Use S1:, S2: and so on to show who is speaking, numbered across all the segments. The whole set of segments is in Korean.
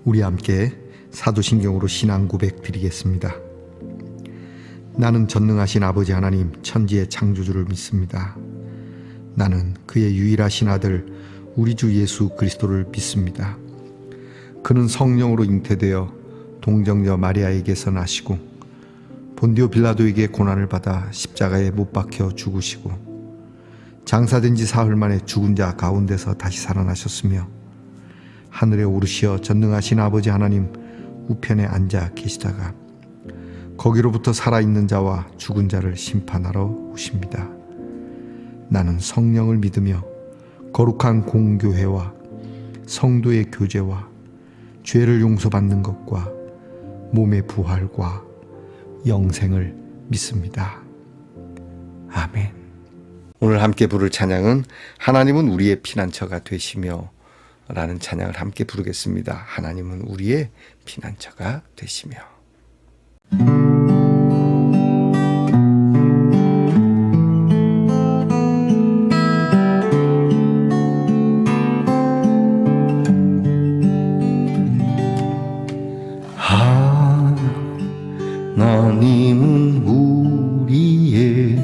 S1: 우리 함께 사도신경으로 신앙 고백 드리겠습니다. 나는 전능하신 아버지 하나님 천지의 창조주를 믿습니다. 나는 그의 유일하신 아들 우리 주 예수 그리스도를 믿습니다. 그는 성령으로 잉태되어 동정녀 마리아에게서 나시고 본디오 빌라도에게 고난을 받아 십자가에 못 박혀 죽으시고 장사된 지 사흘 만에 죽은 자 가운데서 다시 살아나셨으며 하늘에 오르시어 전능하신 아버지 하나님 우편에 앉아 계시다가 거기로부터 살아있는 자와 죽은 자를 심판하러 오십니다. 나는 성령을 믿으며 거룩한 공교회와 성도의 교제와 죄를 용서받는 것과 몸의 부활과 영생을 믿습니다. 아멘. 오늘 함께 부를 찬양은 하나님은 우리의 피난처가 되시며 라는 찬양을 함께 부르겠습니다. 하나님은 우리의 피난처가 되시며.
S2: 하나님은 우리의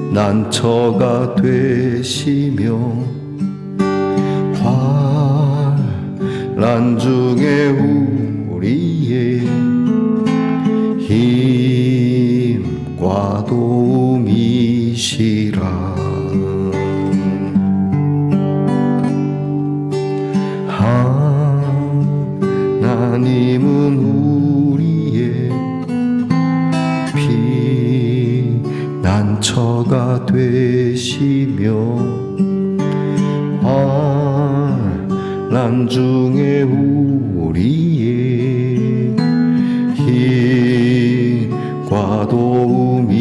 S2: 피난처가 되시며 환난 중에 우리의 힘과 도움이시라. 하나님은 우리의 피난처가 되시며 환난 중에 우리의 힘과 도움이시라.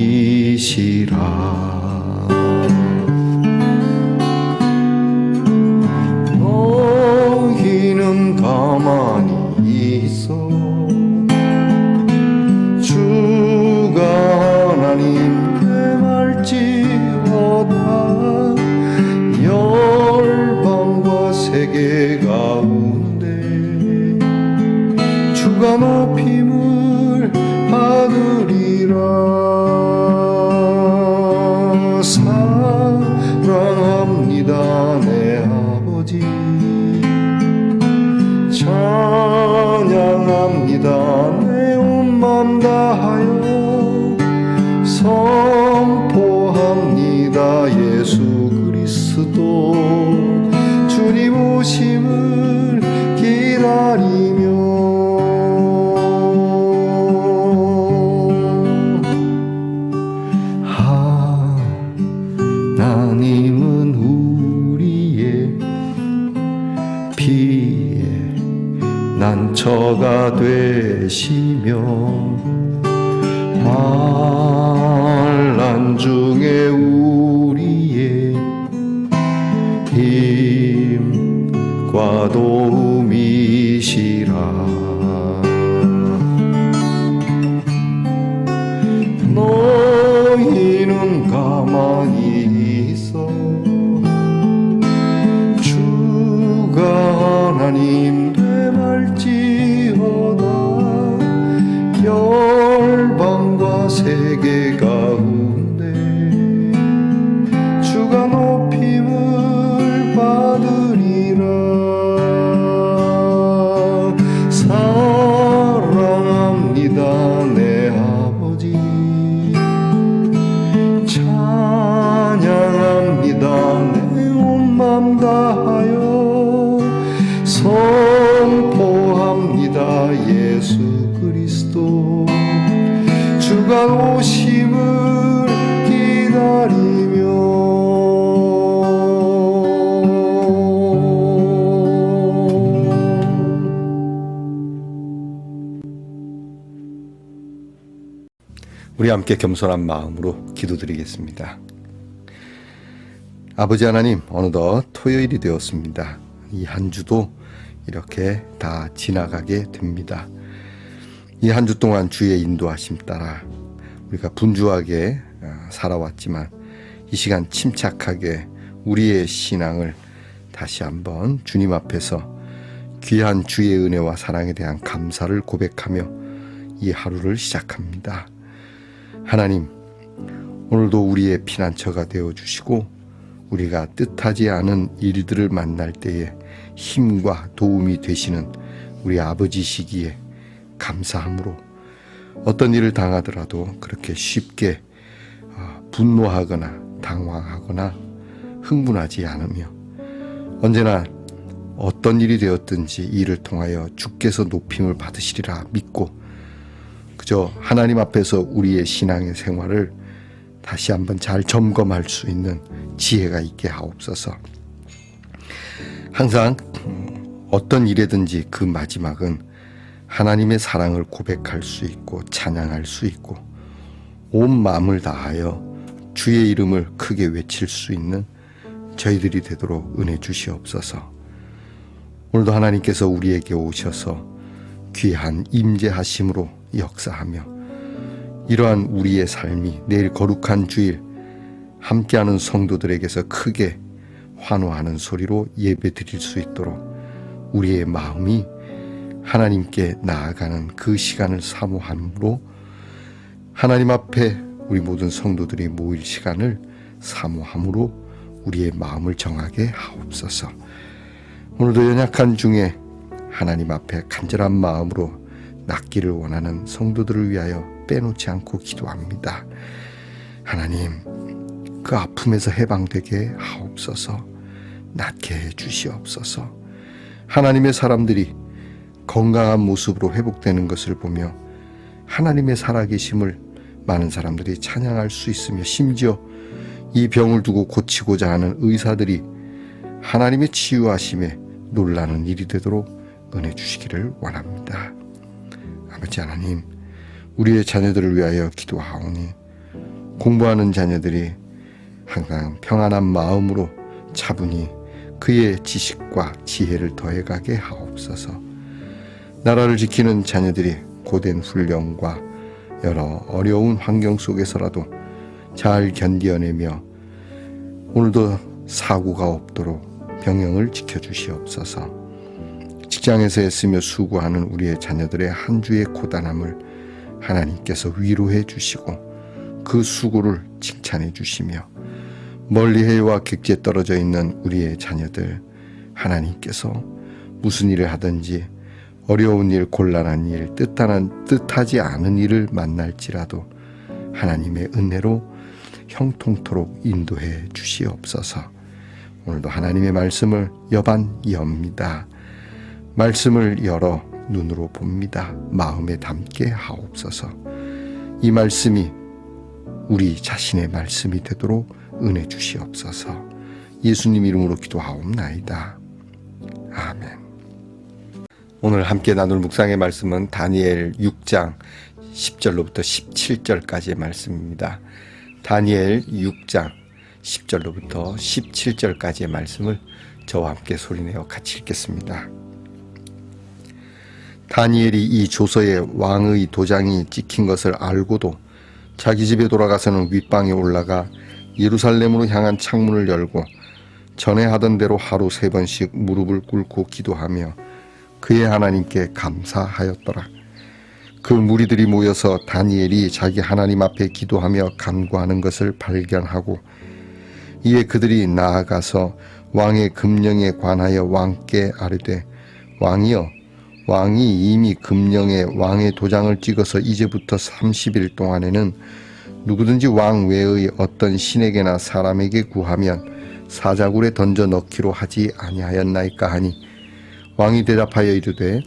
S2: 너희는 가만히 있어 주가 하나님 되말지어다. 열방과 세계 가운데 주가 높임을 받으리라. 사랑합니다 내 아버지, 찬양합니다 내 온 맘 다하여 선포합니다. 예수 그리스도 주님 오심을 기다리며 하나님은 우리의 피난처가 되시며 환난 중에 우리의 힘과 도움이시라. 너희는 가만히 있어 주가 하나님 되말지어다. 열방과 세계 가운데 주가 높임을 받으리라. 사랑합니다 내 아버지, 찬양합니다 내 온 맘 다하여 선포합니다. 예수 그리스도 주가 오심을 기다리며
S1: 우리 함께 겸손한 마음으로 기도드리겠습니다. 아버지 하나님, 어느덧 토요일이 되었습니다. 이 한 주도 이렇게 다 지나가게 됩니다. 이 한 주 동안 주의 인도하심 따라 우리가 분주하게 살아왔지만 이 시간 침착하게 우리의 신앙을 다시 한번 주님 앞에서 귀한 주의 은혜와 사랑에 대한 감사를 고백하며 이 하루를 시작합니다. 하나님, 오늘도 우리의 피난처가 되어주시고 우리가 뜻하지 않은 일들을 만날 때에 힘과 도움이 되시는 우리 아버지시기에 감사함으로 어떤 일을 당하더라도 그렇게 쉽게 분노하거나 당황하거나 흥분하지 않으며 언제나 어떤 일이 되었든지 이를 통하여 주께서 높임을 받으시리라 믿고 그저 하나님 앞에서 우리의 신앙의 생활을 다시 한번 잘 점검할 수 있는 지혜가 있게 하옵소서. 항상 어떤 일이든지 그 마지막은 하나님의 사랑을 고백할 수 있고 찬양할 수 있고 온 마음을 다하여 주의 이름을 크게 외칠 수 있는 저희들이 되도록 은혜 주시옵소서. 오늘도 하나님께서 우리에게 오셔서 귀한 임재하심으로 역사하며 이러한 우리의 삶이 내일 거룩한 주일 함께하는 성도들에게서 크게 환호하는 소리로 예배 드릴 수 있도록 우리의 마음이 하나님께 나아가는 그 시간을 사모함으로 하나님 앞에 우리 모든 성도들이 모일 시간을 사모함으로 우리의 마음을 정하게 하옵소서. 오늘도 연약한 중에 하나님 앞에 간절한 마음으로 낫기를 원하는 성도들을 위하여 빼놓지 않고 기도합니다. 하나님, 그 아픔에서 해방되게 하옵소서. 낫게 해 주시옵소서. 하나님의 사람들이 건강한 모습으로 회복되는 것을 보며 하나님의 살아계심을 많은 사람들이 찬양할 수 있으며 심지어 이 병을 두고 고치고자 하는 의사들이 하나님의 치유하심에 놀라는 일이 되도록 은혜 주시기를 원합니다. 아버지 하나님, 우리의 자녀들을 위하여 기도하오니 공부하는 자녀들이 항상 평안한 마음으로 차분히 그의 지식과 지혜를 더해가게 하옵소서. 나라를 지키는 자녀들이 고된 훈련과 여러 어려운 환경 속에서라도 잘 견디어내며 오늘도 사고가 없도록 병영을 지켜주시옵소서. 직장에서 애쓰며 수고하는 우리의 자녀들의 한 주의 고단함을 하나님께서 위로해 주시고 그 수고를 칭찬해 주시며 멀리 해와 객지에 떨어져 있는 우리의 자녀들 하나님께서 무슨 일을 하든지 어려운 일, 곤란한 일, 뜻하지 않은 일을 만날지라도 하나님의 은혜로 형통토록 인도해 주시옵소서. 오늘도 하나님의 말씀을 엽니다. 말씀을 열어 눈으로 봅니다. 마음에 담게 하옵소서. 이 말씀이 우리 자신의 말씀이 되도록 은혜 주시옵소서. 예수님 이름으로 기도하옵나이다. 아멘. 오늘 함께 나눌 묵상의 말씀은 다니엘 6장 10절로부터 17절까지의 말씀입니다. 다니엘 6장 10절로부터 17절까지의 말씀을 저와 함께 소리내어 같이 읽겠습니다. 다니엘이 이 조서에 왕의 도장이 찍힌 것을 알고도 자기 집에 돌아가서는 윗방에 올라가 예루살렘으로 향한 창문을 열고 전에 하던 대로 하루 3번씩 무릎을 꿇고 기도하며 그의 하나님께 감사하였더라. 그 무리들이 모여서 다니엘이 자기 하나님 앞에 기도하며 간구하는 것을 발견하고 이에 그들이 나아가서 왕의 금령에 관하여 왕께 아뢰되 왕이여, 왕이 이미 금령에 왕의 도장을 찍어서 이제부터 30일 동안에는 누구든지 왕 외의 어떤 신에게나 사람에게 구하면 사자굴에 던져 넣기로 하지 아니하였나이까 하니 왕이 대답하여 이르되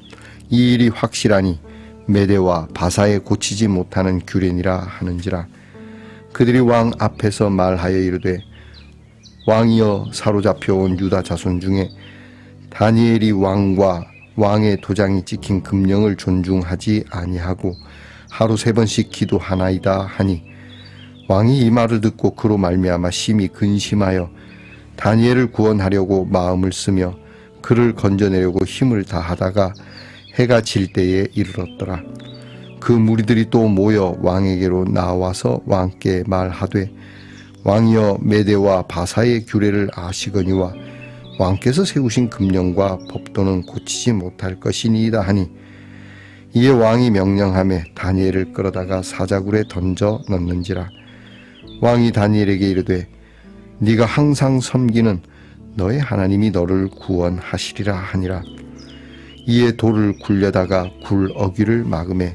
S1: 이 일이 확실하니 메대와 바사에 고치지 못하는 규례니라 하는지라. 그들이 왕 앞에서 말하여 이르되 왕이여, 사로잡혀온 유다 자손 중에 다니엘이 왕과 왕의 도장이 찍힌 금령을 존중하지 아니하고 하루 3번씩 기도하나이다 하니 왕이 이 말을 듣고 그로 말미암아 심히 근심하여 다니엘을 구원하려고 마음을 쓰며 그를 건져내려고 힘을 다하다가 해가 질 때에 이르렀더라. 그 무리들이 또 모여 왕에게로 나와서 왕께 말하되 왕이여, 메대와 바사의 규례를 아시거니와 왕께서 세우신 금령과 법도는 고치지 못할 것이니이다 하니 이에 왕이 명령하매 다니엘을 끌어다가 사자굴에 던져 넣는지라. 왕이 다니엘에게 이르되 네가 항상 섬기는 너의 하나님이 너를 구원하시리라 하니라. 이에 돌을 굴려다가 굴 어귀를 막음에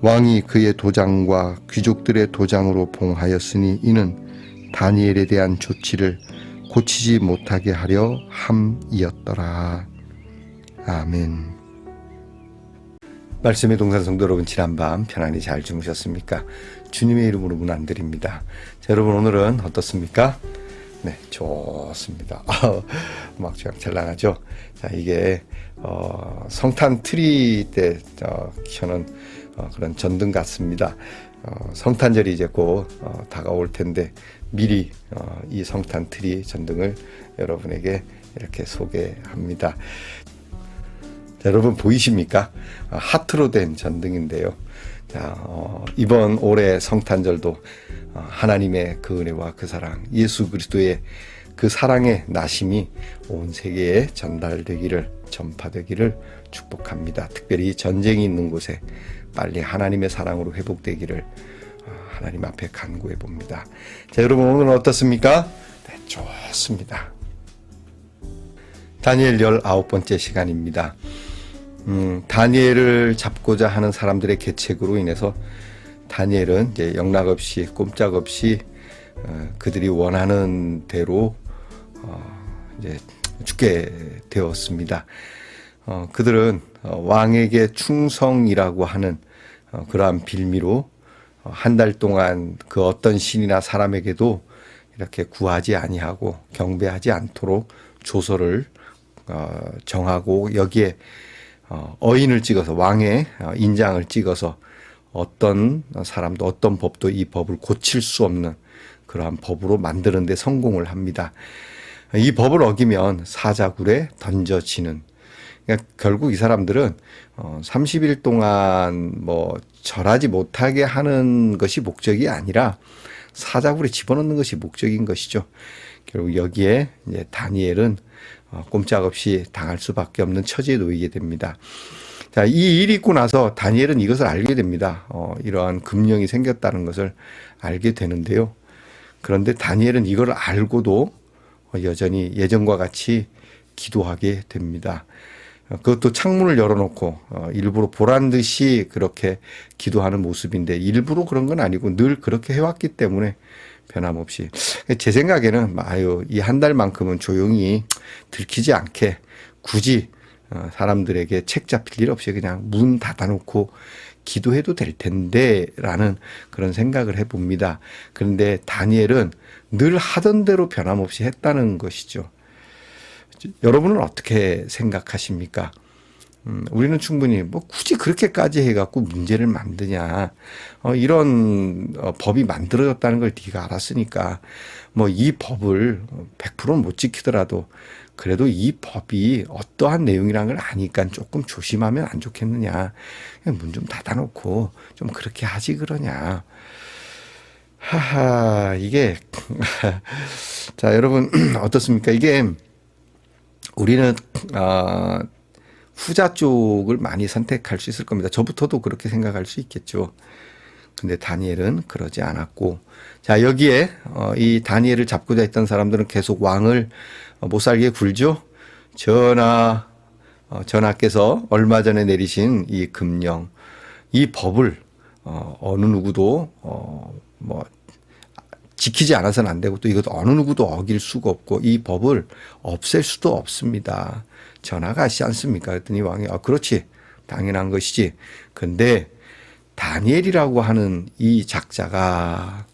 S1: 왕이 그의 도장과 귀족들의 도장으로 봉하였으니 이는 다니엘에 대한 조치를 고치지 못하게 하려 함이었더라. 아멘. 말씀의 동산 성도 여러분, 지난밤 편안히 잘 주무셨습니까? 주님의 이름으로 문안드립니다. 자, 여러분 오늘은 어떻습니까? 네, 좋습니다. 음악 조약 잘 나가죠? 자, 이게 성탄 트리 때 켜는 그런 전등 같습니다. 성탄절이 이제 곧 다가올 텐데 미리 이 성탄 트리 전등을 여러분에게 이렇게 소개합니다. 자, 여러분 보이십니까? 하트로 된 전등인데요. 자, 이번 올해 성탄절도 하나님의 그 은혜와 그 사랑, 예수 그리스도의 그 사랑의 나심이 온 세계에 전달되기를, 전파되기를 축복합니다. 특별히 전쟁이 있는 곳에 빨리 하나님의 사랑으로 회복되기를 하나님 앞에 간구해 봅니다. 자, 여러분 오늘은 어떻습니까? 네, 좋습니다. 다니엘 19번째 시간입니다. 다니엘을 잡고자 하는 사람들의 계책으로 인해서 다니엘은 이제 영락없이 꼼짝없이 그들이 원하는 대로 이제 죽게 되었습니다. 그들은 왕에게 충성이라고 하는 그러한 빌미로 한 달 동안 그 어떤 신이나 사람에게도 이렇게 구하지 아니하고 경배하지 않도록 조서를 정하고 여기에 어인을 찍어서 왕의 인장을 찍어서 어떤 사람도 어떤 법도 이 법을 고칠 수 없는 그러한 법으로 만드는 데 성공을 합니다. 이 법을 어기면 사자굴에 던져지는, 그러니까 결국 이 사람들은 30일 동안 뭐 절하지 못하게 하는 것이 목적이 아니라 사자굴에 집어넣는 것이 목적인 것이죠. 결국 여기에 이제 다니엘은 꼼짝없이 당할 수밖에 없는 처지에 놓이게 됩니다. 자, 이 일이 있고 나서 다니엘은 이것을 알게 됩니다. 이러한 금령이 생겼다는 것을 알게 되는데요. 그런데 다니엘은 이걸 알고도 여전히 예전과 같이 기도하게 됩니다. 그것도 창문을 열어놓고 일부러 보란 듯이 그렇게 기도하는 모습인데 일부러 그런 건 아니고 늘 그렇게 해왔기 때문에 변함없이, 제 생각에는 이 한 달만큼은 조용히 들키지 않게 굳이 사람들에게 책 잡힐 일 없이 그냥 문 닫아놓고 기도해도 될 텐데 라는 그런 생각을 해봅니다. 그런데 다니엘은 늘 하던 대로 변함없이 했다는 것이죠. 여러분은 어떻게 생각하십니까? 우리는 충분히 뭐 굳이 그렇게까지 해갖고 문제를 만드냐, 이런 법이 만들어졌다는 걸 네가 알았으니까 뭐 이 법을 100%는 못 지키더라도 그래도 이 법이 어떠한 내용이라는 걸 아니까 조금 조심하면 안 좋겠느냐, 문 좀 닫아놓고 좀 그렇게 하지 그러냐. 하하, 이게 자, 여러분 어떻습니까? 이게 우리는 후자 쪽을 많이 선택할 수 있을 겁니다. 저부터도 그렇게 생각할 수 있겠죠. 근데 다니엘은 그러지 않았고, 자, 여기에 이 다니엘을 잡고자 했던 사람들은 계속 왕을 못 살게 굴죠. 전하께서 얼마 전에 내리신 이 금령, 이 법을 어느 누구도 뭐 지키지 않아서는 안 되고 또 이것도 어느 누구도 어길 수가 없고 이 법을 없앨 수도 없습니다. 전하가 하시지 않습니까? 그랬더니 왕이 그렇지, 당연한 것이지. 근데 다니엘이라고 하는 이 작자가,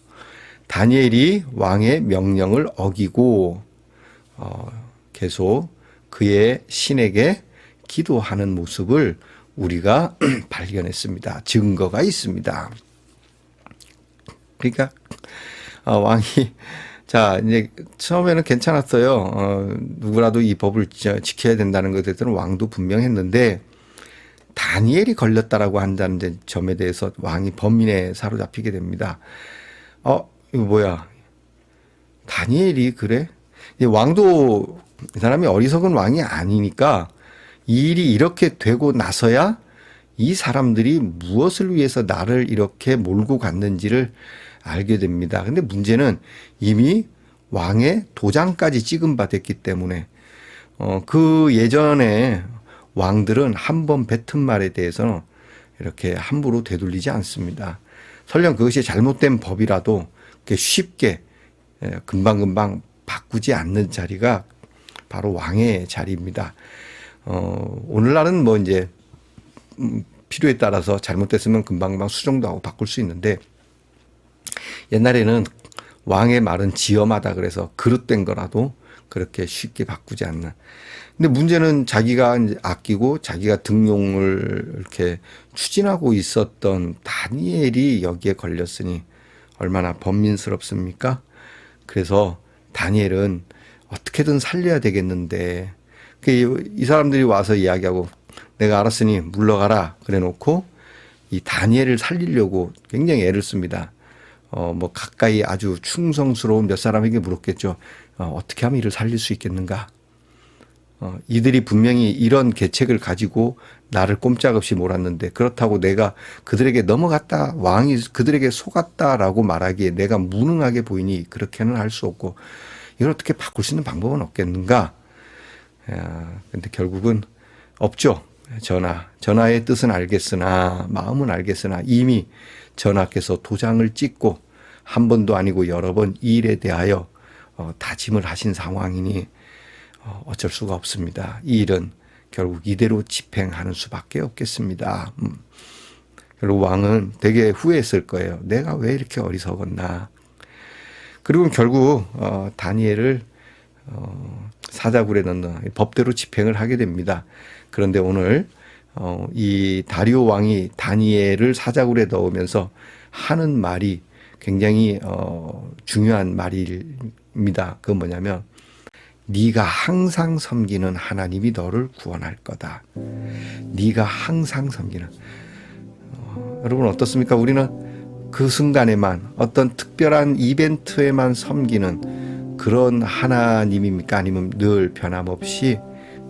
S1: 다니엘이 왕의 명령을 어기고 계속 그의 신에게 기도하는 모습을 우리가 발견했습니다. 증거가 있습니다. 그러니까 왕이, 자, 이제 처음에는 괜찮았어요. 누구라도 이 법을 지켜야 된다는 것에 대해서는 왕도 분명했는데 다니엘이 걸렸다라고 한다는 점에 대해서 왕이 범인에 사로잡히게 됩니다. 이거 뭐야? 다니엘이 그래? 이 왕도 이 사람이 어리석은 왕이 아니니까 이 일이 이렇게 되고 나서야 이 사람들이 무엇을 위해서 나를 이렇게 몰고 갔는지를 알게 됩니다. 근데 문제는 이미 왕의 도장까지 찍은 바 됐기 때문에 그 예전에 왕들은 한 번 뱉은 말에 대해서는 이렇게 함부로 되돌리지 않습니다. 설령 그것이 잘못된 법이라도 쉽게 금방금방 바꾸지 않는 자리가 바로 왕의 자리입니다. 오늘날은 뭐 이제 필요에 따라서 잘못됐으면 금방금방 수정도 하고 바꿀 수 있는데 옛날에는 왕의 말은 지엄하다 그래서 그릇된 거라도 그렇게 쉽게 바꾸지 않는. 근데 문제는 자기가 이제 아끼고 자기가 등용을 이렇게 추진하고 있었던 다니엘이 여기에 걸렸으니 얼마나 번민스럽습니까? 그래서 다니엘은 어떻게든 살려야 되겠는데 이 사람들이 와서 이야기하고 내가 알았으니 물러가라 그래 놓고 이 다니엘을 살리려고 굉장히 애를 씁니다. 뭐 가까이 아주 충성스러운 몇 사람에게 물었겠죠. 어떻게 하면 이를 살릴 수 있겠는가? 이들이 분명히 이런 계책을 가지고 나를 꼼짝없이 몰았는데 그렇다고 내가 그들에게 넘어갔다, 왕이 그들에게 속았다라고 말하기에 내가 무능하게 보이니 그렇게는 할 수 없고 이걸 어떻게 바꿀 수 있는 방법은 없겠는가? 근데 결국은 없죠. 전하의 뜻은 알겠으나 마음은 알겠으나 이미 전하께서 도장을 찍고 한 번도 아니고 여러 번 이 일에 대하여 다짐을 하신 상황이니 어쩔 수가 없습니다. 이 일은 결국 이대로 집행하는 수밖에 없겠습니다. 결국 왕은 되게 후회했을 거예요. 내가 왜 이렇게 어리석었나. 그리고 결국 다니엘을 사자굴에 넣는 법대로 집행을 하게 됩니다. 그런데 오늘 이 다리오 왕이 다니엘을 사자굴에 넣으면서 하는 말이 굉장히 중요한 말입니다. 그건 뭐냐면 네가 항상 섬기는 하나님이 너를 구원할 거다. 네가 항상 섬기는. 여러분 어떻습니까? 우리는 그 순간에만 어떤 특별한 이벤트에만 섬기는 그런 하나님입니까? 아니면 늘 변함없이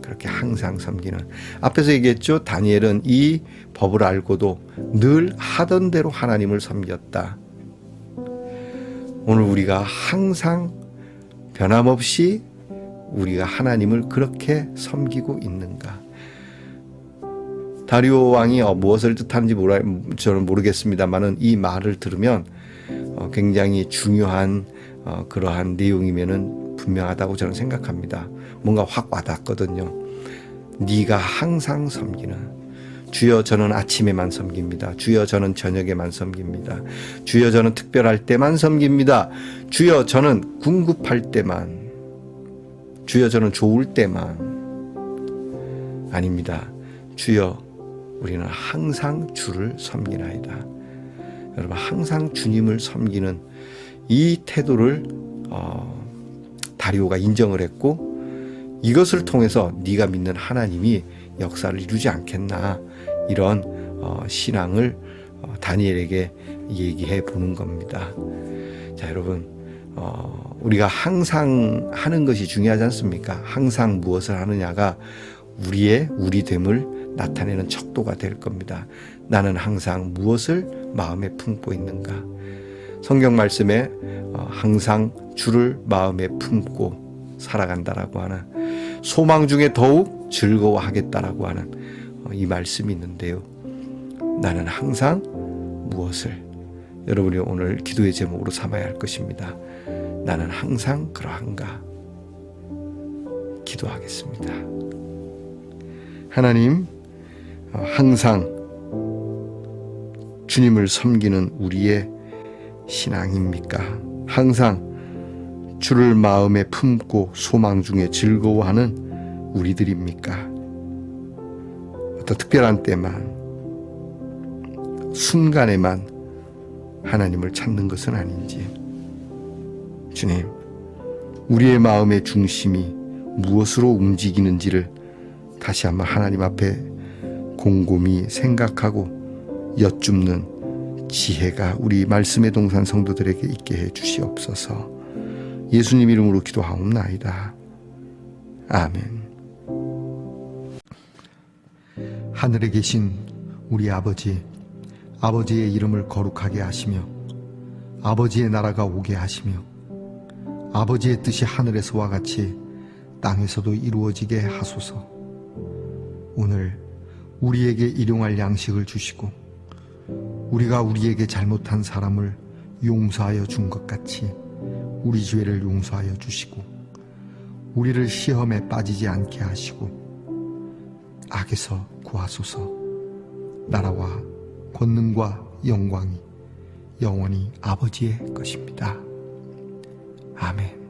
S1: 그렇게 항상 섬기는. 앞에서 얘기했죠. 다니엘은 이 법을 알고도 늘 하던 대로 하나님을 섬겼다. 오늘 우리가 항상 변함없이 우리가 하나님을 그렇게 섬기고 있는가? 다리오 왕이 무엇을 뜻하는지 저는 모르겠습니다만은 이 말을 들으면 굉장히 중요한 그러한 내용이면은 분명하다고 저는 생각합니다. 뭔가 확 와닿거든요. 네가 항상 섬기는. 주여 저는 아침에만 섬깁니다. 주여 저는 저녁에만 섬깁니다. 주여 저는 특별할 때만 섬깁니다. 주여 저는 궁급할 때만. 주여 저는 좋을 때만. 아닙니다. 주여 우리는 항상 주를 섬기나이다. 여러분 항상 주님을 섬기는 이 태도를 다리오가 인정을 했고 이것을 통해서 네가 믿는 하나님이 역사를 이루지 않겠나 이런 신앙을 다니엘에게 얘기해 보는 겁니다. 자 여러분 우리가 항상 하는 것이 중요하지 않습니까? 항상 무엇을 하느냐가 우리의 우리됨을 나타내는 척도가 될 겁니다. 나는 항상 무엇을 마음에 품고 있는가? 성경 말씀에 항상 주를 마음에 품고 살아간다라고 하는 소망 중에 더욱 즐거워하겠다라고 하는 이 말씀이 있는데요. 나는 항상 무엇을 여러분이 오늘 기도의 제목으로 삼아야 할 것입니다. 나는 항상 그러한가? 기도하겠습니다. 하나님, 항상 주님을 섬기는 우리의 신앙입니까? 항상 주를 마음에 품고 소망 중에 즐거워하는 우리들입니까? 어떤 특별한 때만, 순간에만 하나님을 찾는 것은 아닌지. 주님, 우리의 마음의 중심이 무엇으로 움직이는지를 다시 한번 하나님 앞에 곰곰이 생각하고 여쭙는 지혜가 우리 말씀의 동산 성도들에게 있게 해 주시옵소서. 예수님 이름으로 기도하옵나이다. 아멘.
S3: 하늘에 계신 우리 아버지, 아버지의 이름을 거룩하게 하시며 아버지의 나라가 오게 하시며 아버지의 뜻이 하늘에서와 같이 땅에서도 이루어지게 하소서. 오늘 우리에게 일용할 양식을 주시고 우리가 우리에게 잘못한 사람을 용서하여 준 것 같이 우리 죄를 용서하여 주시고 우리를 시험에 빠지지 않게 하시고 악에서 구하소서. 나라와 권능과 영광이 영원히 아버지의 것입니다. 아멘.